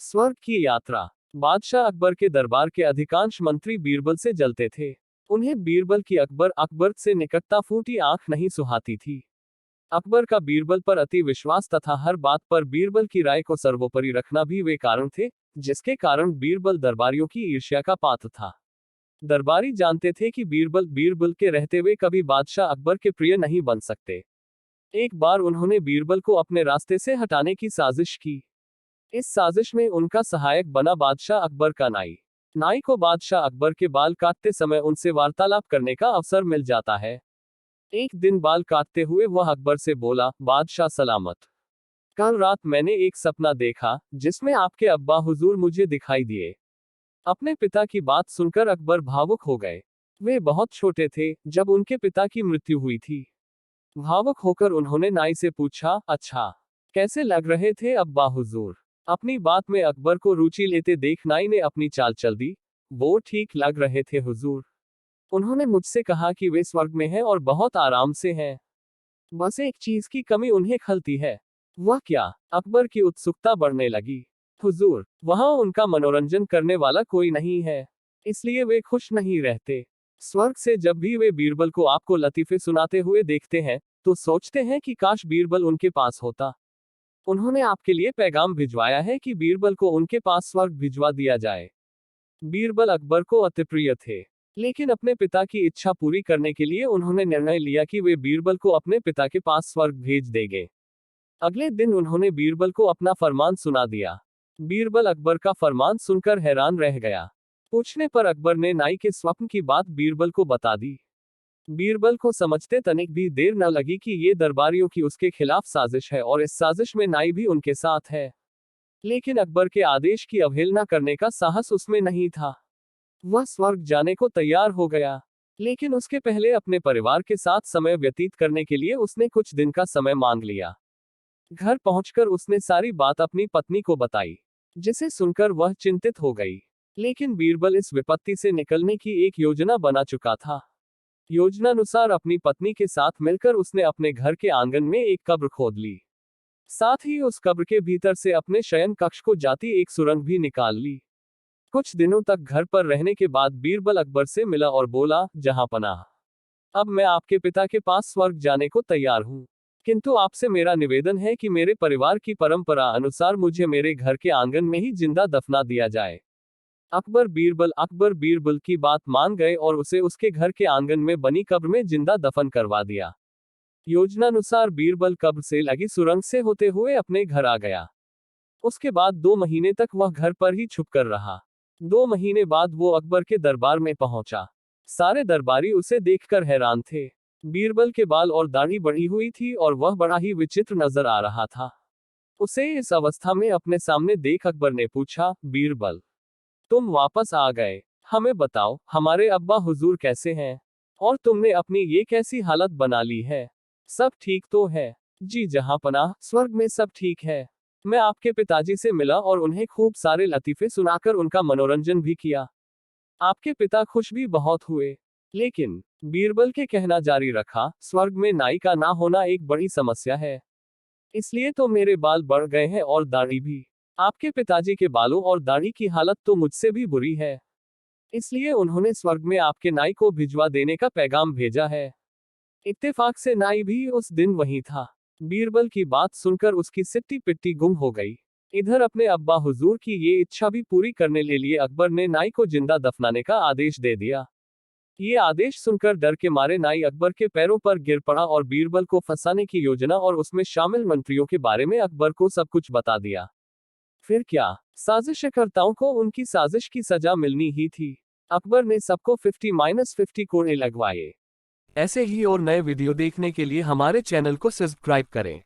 स्वर्ग की यात्रा। बादशाह अकबर के दरबार के अधिकांश मंत्री बीरबल से जलते थे। उन्हें बीरबल की अकबर से निकटता फूटी आंख नहीं सुहाती थी। अकबर का बीरबल पर अति विश्वास तथा हर बात पर बीरबल की राय को सर्वोपरि रखना भी वे कारण थे, जिसके कारण बीरबल दरबारियों की ईर्ष्या का पात्र था। दरबारी जानते थे कि बीरबल के रहते हुए कभी बादशाह अकबर के प्रिय नहीं बन सकते। एक बार उन्होंने बीरबल को अपने रास्ते से हटाने की साजिश की। इस साजिश में उनका सहायक बना बादशाह अकबर का नाई। नाई को बादशाह अकबर के बाल काटते समय उनसे वार्तालाप करने का अवसर मिल जाता है। एक दिन बाल काटते हुए वह अकबर से बोला, बादशाह सलामत। कल रात मैंने एक सपना देखा, जिसमें आपके अब्बा हुजूर मुझे दिखाई दिए। अपने पिता की बात सुनकर अकबर भावुक हो गए। वे बहुत छोटे थे जब उनके पिता की मृत्यु हुई थी। भावुक होकर उन्होंने नाई से पूछा, अच्छा, कैसे लग रहे थे अब्बा हुजूर? अपनी बात में अकबर को रुचि लेते देख नाई ने अपनी चाल चल दी। वो ठीक लग रहे थे हुजूर। उन्होंने मुझसे कहा कि वे स्वर्ग में हैं और बहुत आराम से हैं। बस एक चीज की कमी उन्हें खलती है। वह क्या? अकबर की उत्सुकता बढ़ने लगी। हुजूर, वहां उनका मनोरंजन करने वाला कोई नहीं है, इसलिए वे खुश नहीं रहते। स्वर्ग से जब भी वे बीरबल को आपको लतीफे सुनाते हुए देखते हैं, तो सोचते हैं कि काश बीरबल उनके पास होता। उन्होंने आपके लिए पैगाम भिजवाया है कि बीरबल को उनके पास स्वर्ग भिजवा दिया जाए। बीरबल अकबर को अति प्रिय थे, लेकिन अपने पिता की इच्छा पूरी करने के लिए उन्होंने निर्णय लिया कि वे बीरबल को अपने पिता के पास स्वर्ग भेज देंगे। अगले दिन उन्होंने बीरबल को अपना फरमान सुना दिया। बीरबल अकबर का फरमान सुनकर हैरान रह गया। पूछने पर अकबर ने नाई के स्वप्न की बात बीरबल को बता दी। बीरबल को समझते तनिक भी देर न लगी कि ये दरबारियों की उसके खिलाफ साजिश है और इस साजिश में नाई भी उनके साथ है। लेकिन अकबर के आदेश की अवहेलना करने का साहस उसमें नहीं था। वह स्वर्ग जाने को तैयार हो गया, लेकिन उसके पहले अपने परिवार के साथ समय व्यतीत करने के लिए उसने कुछ दिन का समय मांग लिया। घर पहुंचकर उसने सारी बात अपनी पत्नी को बताई, जिसे सुनकर वह चिंतित हो गई। लेकिन बीरबल इस विपत्ति से निकलने की एक योजना बना चुका था। योजनानुसार अपनी पत्नी के साथ मिलकर उसने अपने घर के आंगन में एक कब्र खोद ली। साथ ही उस कब्र के भीतर से अपने शयन कक्ष को जाती एक सुरंग भी निकाल ली। कुछ दिनों तक घर पर रहने के बाद बीरबल अकबर से मिला और बोला, जहांपनाह, अब मैं आपके पिता के पास स्वर्ग जाने को तैयार हूं, किंतु आपसे मेरा निवेदन है कि मेरे परिवार की परंपरा अनुसार मुझे मेरे घर के आंगन में ही जिंदा दफना दिया जाए। अकबर बीरबल की बात मान गए और उसे उसके घर के आंगन में बनी कब्र में जिंदा दफन करवा दिया। योजनानुसार बीरबल कब्र से लगी सुरंग से होते हुए अपने घर आ गया। उसके बाद 2 महीने तक वह घर पर ही छुपकर रहा। 2 महीने बाद वो अकबर के दरबार में पहुंचा। सारे दरबारी उसे देखकर हैरान थे। बीरबल के बाल और दाढ़ी बढ़ी हुई थी और वह बड़ा ही विचित्र नजर आ रहा था। उसे इस अवस्था में अपने सामने देख अकबर ने पूछा, बीरबल, तुम वापस आ गए, हमें बताओ, हमारे अब्बा हुजूर कैसे हैं? और तुमने अपनी ये कैसी हालत बना ली है? सब ठीक तो है? जी जहांपनाह, स्वर्ग में सब ठीक है। मैं आपके पिताजी से मिला और उन्हें खूब सारे लतीफे सुनाकर उनका मनोरंजन भी किया। आपके पिता खुश भी बहुत हुए। लेकिन बीरबल के कहना जारी रखा, स्वर्ग में नाई का ना होना एक बड़ी समस्या है। इसलिए तो मेरे बाल बढ़ गए हैं और दाढ़ी भी। आपके पिताजी के बालों और दाढ़ी की हालत तो मुझसे भी बुरी है। इसलिए उन्होंने स्वर्ग में आपके नाई को भिजवा देने का पैगाम भेजा है। इत्तेफाक से नाई भी उस दिन वहीं था। बीरबल की बात सुनकर उसकी सिट्टी पिट्टी गुम हो गई। इधर अपने अब्बा हुजूर की ये इच्छा भी पूरी करने के लिए अकबर ने नाई को जिंदा दफनाने का आदेश दे दिया। ये आदेश सुनकर डर के मारे नाई अकबर के पैरों पर गिर पड़ा और बीरबल को फंसाने की योजना और उसमें शामिल मंत्रियों के बारे में अकबर को सब कुछ बता दिया। फिर क्या, साजिशकर्ताओं को उनकी साजिश की सजा मिलनी ही थी। अकबर ने सबको 50-50 कोड़े लगवाए। ऐसे ही और नए वीडियो देखने के लिए हमारे चैनल को सब्सक्राइब करें।